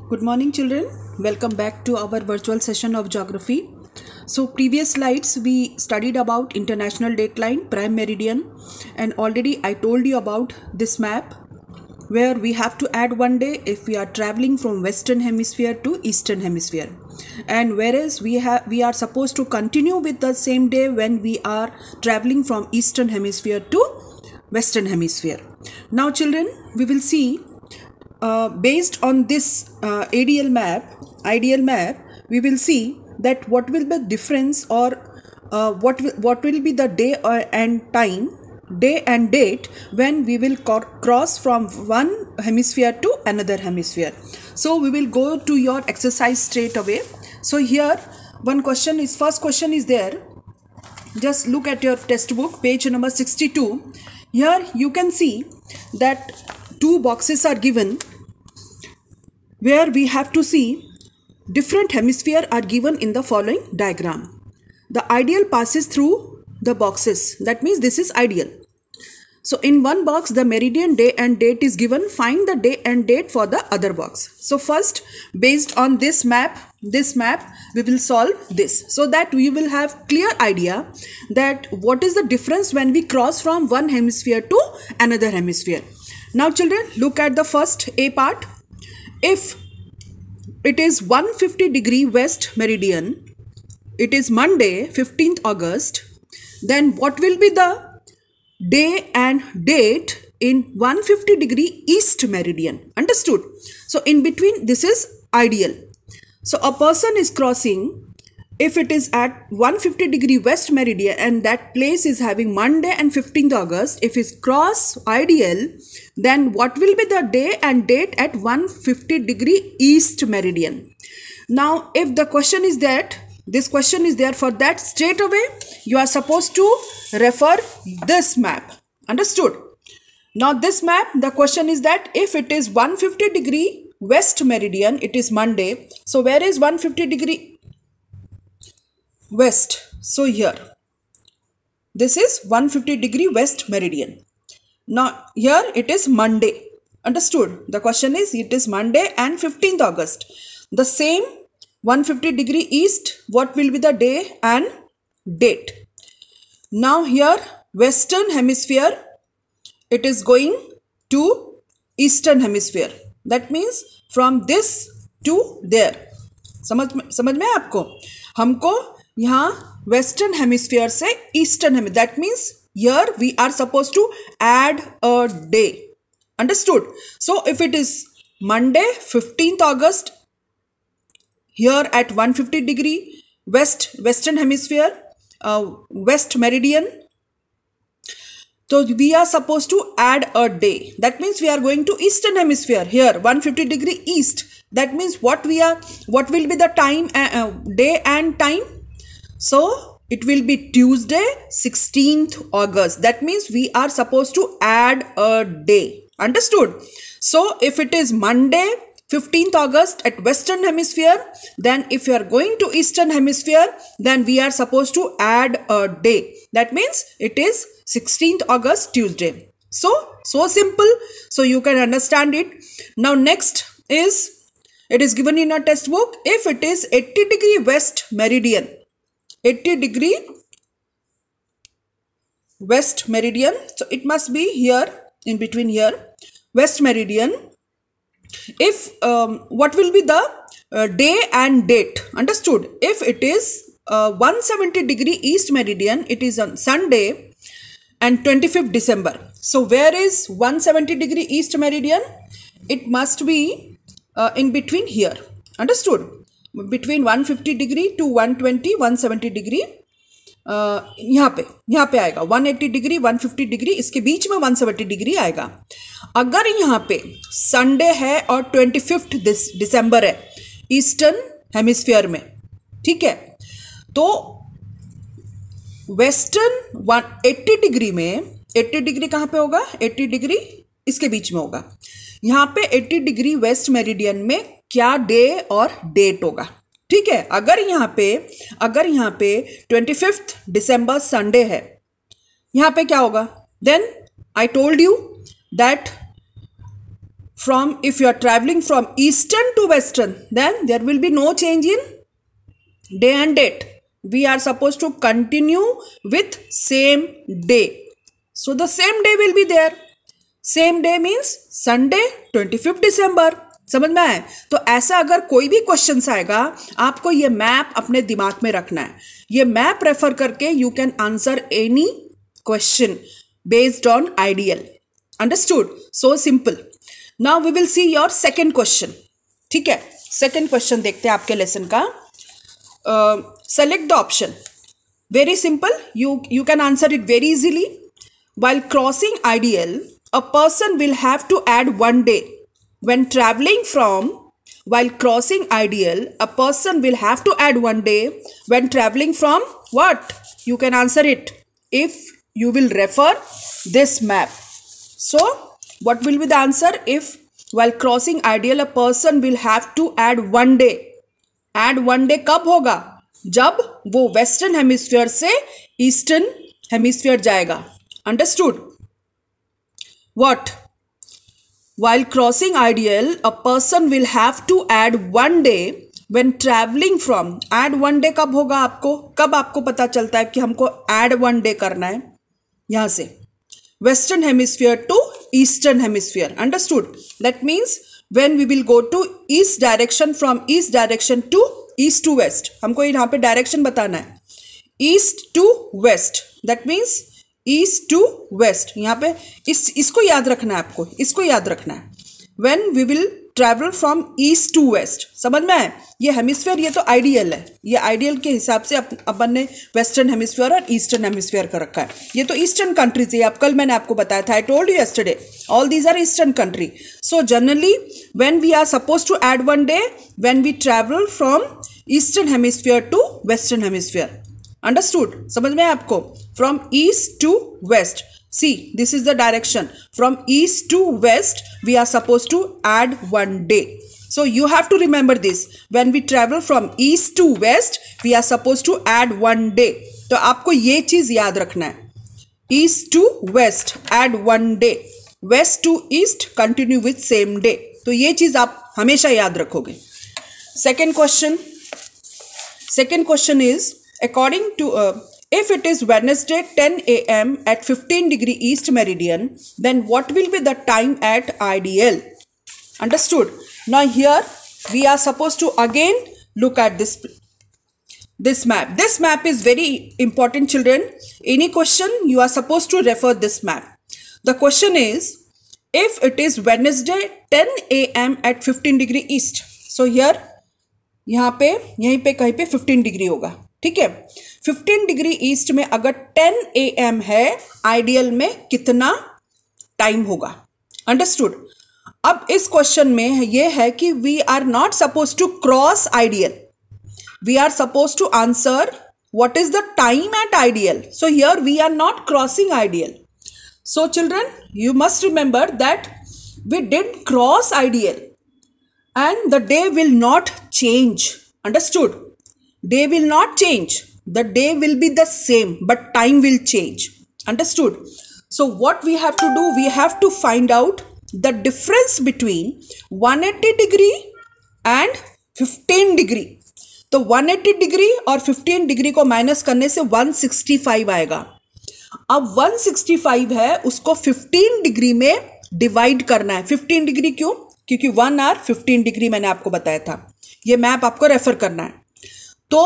Good morning, children. Welcome back to our virtual session of geography. So, previous slides we studied about international dateline, prime meridian, and already I told you about this map where we have to add one day if we are traveling from western hemisphere to eastern hemisphere, and whereas we are supposed to continue with the same day when we are traveling from eastern hemisphere to western hemisphere. Now, children, we will see. Based on this ideal map, we will see that what will be the difference, or what will be the day and date when we will cross from one hemisphere to another hemisphere. So we will go to your exercise straight away. So here first question is there. Just look at your textbook, page number 62. Here you can see that two boxes are given where we have to see different hemispheres are given in the following diagram. The ideal passes through the boxes. That means this is ideal. So in one box the meridian, day and date is given. Find the day and date for the other box. So first, based on this map we will solve this, so that we will have clear idea that what is the difference when we cross from one hemisphere to another hemisphere. Now children, look at the first A part. If it is 150° west meridian, it is Monday 15th August, then what will be the day and date in 150° east meridian? Understood? So in between, this is ideal. So a person is crossing, if it is at 150° west meridian and that place is having Monday and 15th August, if it's cross ideal, then what will be the day and date at 150° east meridian? Now if the question is that, this question is there, for that straight away you are supposed to refer this map. Understood? Now this map, the question is that if it is 150° west meridian, it is Monday. So where is 150° west? So here, this is 150° west meridian. Now here it is Monday. Understood? The question is, it is Monday and 15th August. The same 150° east, what will be the day and date? Now here western hemisphere, it is going to eastern hemisphere. That means from this to there. समझ में आपको? हमको यहाँ western hemisphere से eastern hemisphere. That means here we are supposed to add a day. Understood? So if it is Monday 15th August, here at 150° western hemisphere, west meridian, so we are supposed to add a day. That means we are going to eastern hemisphere, here 150° east. That means what will be the time, day and time? So it will be Tuesday 16th August. That means we are supposed to add a day. Understood? So if it is Monday 15th August at western hemisphere, then if you are going to eastern hemisphere, then we are supposed to add a day. That means it is 16th August Tuesday. So simple. So you can understand it. Now next is, it is given in a textbook, if it is 80° west meridian, 80° west meridian, so it must be here, in between here, west meridian. If what will be the day and date? Understood? If it is 170° east meridian, it is on Sunday and 25th December. So where is 170° east meridian? It must be in between here. Understood? Between 150° to 170°. यहाँ पे आएगा 180°, 150°, इसके बीच में 170° आएगा. अगर यहाँ पे Sunday है और 25th दिसंबर है ईस्टर्न हेमिस्फीयर में, ठीक है, तो वेस्टर्न 80° में, 80° कहाँ पे होगा? 80° इसके बीच में होगा. यहाँ पे 80° वेस्ट मेरिडियन में क्या डे और डेट होगा? ठीक है. अगर यहाँ पे 25th दिसंबर संडे है, यहाँ पे क्या होगा? Then I told you that from, if you are traveling from eastern to western, then there will be no change in day and date. We are supposed to continue with same day. So the same day will be there. Same day means Sunday 25th December. समझ में आए? तो ऐसा अगर कोई भी question आएगा, आपको ये मैप अपने दिमाग में रखना है. ये मैप रेफर करके you can answer any question based on IDL. Understood? So simple. Now we will see your second question. ठीक है, सेकेंड क्वेश्चन देखते हैं आपके लेसन का. Select the option. Very simple, you can answer it very easily. While crossing ideal, a person will have to add one day. When traveling from, while crossing ideal, a person will have to add one day when traveling from what? You can answer it if you will refer this map. So, what will be the answer? If while crossing ideal, a person will have to add one day. Add one day कब होगा? जब वो western hemisphere से eastern hemisphere जाएगा. Understood? What? While crossing ideal, a person will have to add one day when traveling from. Add one day कब होगा आपको? कब आपको पता चलता है कि हमको add one day करना है? यहाँ से western hemisphere to eastern hemisphere. Understood? That means when we will go to east direction, from east direction to east to west. हमको यहाँ पे direction बताना है. East to west. That means east to west. यहाँ पे इसको याद रखना है आपको, इसको याद रखना है. When we will travel from east to west. समझ में आए? ये हेमिस्फीयर, ये तो आइडियल है. ये आइडियल के हिसाब से अपन ने वेस्टर्न हेमिस्फीयर और ईस्टर्न हेमिस्फीयर का रखा है. ये तो ईस्टर्न कंट्रीज है. अब कल मैंने आपको बताया था, I told you yesterday, all these are eastern country. So generally when we are suppose to add one day when we travel from eastern hemisphere to western hemisphere. Understood? समझ में आपको? From east to west. See, this is the direction. From east to west, we are supposed to add one day. So you have to remember this. When we travel from east to west, we are supposed to add one day. तो आपको ये चीज याद रखना है. East to west, add one day. West to east, continue with same day. तो ये चीज आप हमेशा याद रखोगे. Second question. Second question is, according to if it is Wednesday 10 a.m. at 15 degree east meridian, then what will be the time at ideal? Understood? Now here we are supposed to again look at this map. This map is very important, children. Any question, you are supposed to refer this map. The question is, if it is Wednesday 10 a.m. at 15 degree east. So here यहाँ पे यहीं पे कहीं पे 15 degree होगा. ठीक है, 15 degree east में अगर 10 AM है, आइडियल में कितना टाइम होगा? अंडरस्टूड? अब इस क्वेश्चन में ये है कि we are not suppose to cross IDL, we are suppose to answer what is the time at IDL. So here we are not crossing IDL. So children, you must remember that we did cross IDL and the day will not change. Understood? Day will not change. The day will be the same, but time will change. Understood? So what we have to do, we have to find out the difference between 180 degree and 15 degree. तो 180 degree और 15 degree को minus करने से 165 आएगा. अब 165 है, उसको 15 degree में डिवाइड करना है. 15 डिग्री क्यों? क्योंकि 1 आवर 15 डिग्री मैंने आपको बताया था. ये मैप आपको रेफर करना है. तो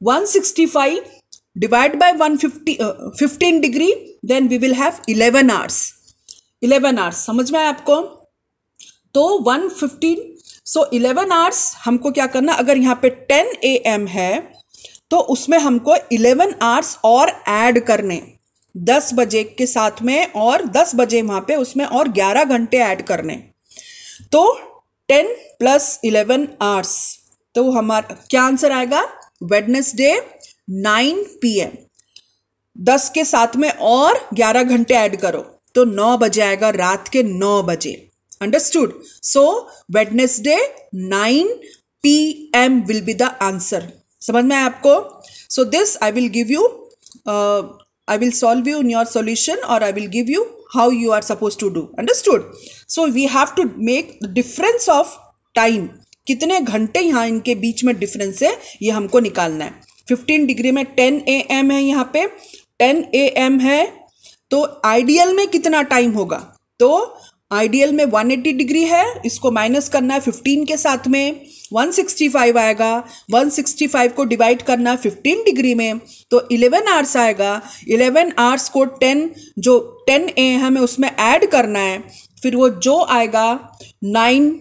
165 divide by 15 degree, then we will have 11 hours. 11 hours समझ में आया आपको? तो 115, सो 11 आवर्स हमको क्या करना, अगर यहाँ पे 10 AM है तो उसमें हमको 11 आवर्स और ऐड करने, 10 बजे के साथ में, और 10 बजे वहाँ पे उसमें और 11 घंटे ऐड करने. तो 10 + 11 आवर्स. तो हमारा क्या आंसर आएगा? Wednesday 9 PM. 10 के साथ में और 11 घंटे ऐड करो तो 9 बजे आएगा, रात के 9 बजे. Understood? So Wednesday 9 PM will be the answer. समझ में आया आपको? So this I will give you, I will solve you in your solution, or I will give you how you are supposed to do. Understood? So we have to make the difference of time. कितने घंटे यहाँ इनके बीच में difference है ये हमको निकालना है. 15 डिग्री में 10 AM है, यहाँ पे 10 AM है, तो आइडियल में कितना टाइम होगा? तो आइडियल में 180 डिग्री है, इसको माइनस करना है 15 के साथ में 165 आएगा. 165 को डिवाइड करना है 15 डिग्री में तो 11 आवर्स आएगा. 11 आवर्स को 10 AM है उसमें ऐड करना है, फिर वो जो आएगा 9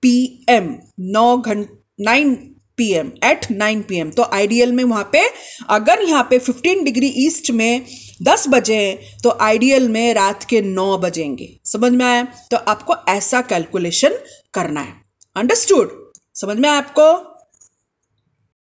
PM 9 PM एट 9 PM. तो आइडियल में वहाँ पे अगर यहाँ पे 15 डिग्री ईस्ट में 10 बजे हैं तो आइडियल में रात के 9 बजेंगे. समझ में आया? तो आपको ऐसा कैलकुलेशन करना है. अंडरस्टूड? समझ में आया आपको?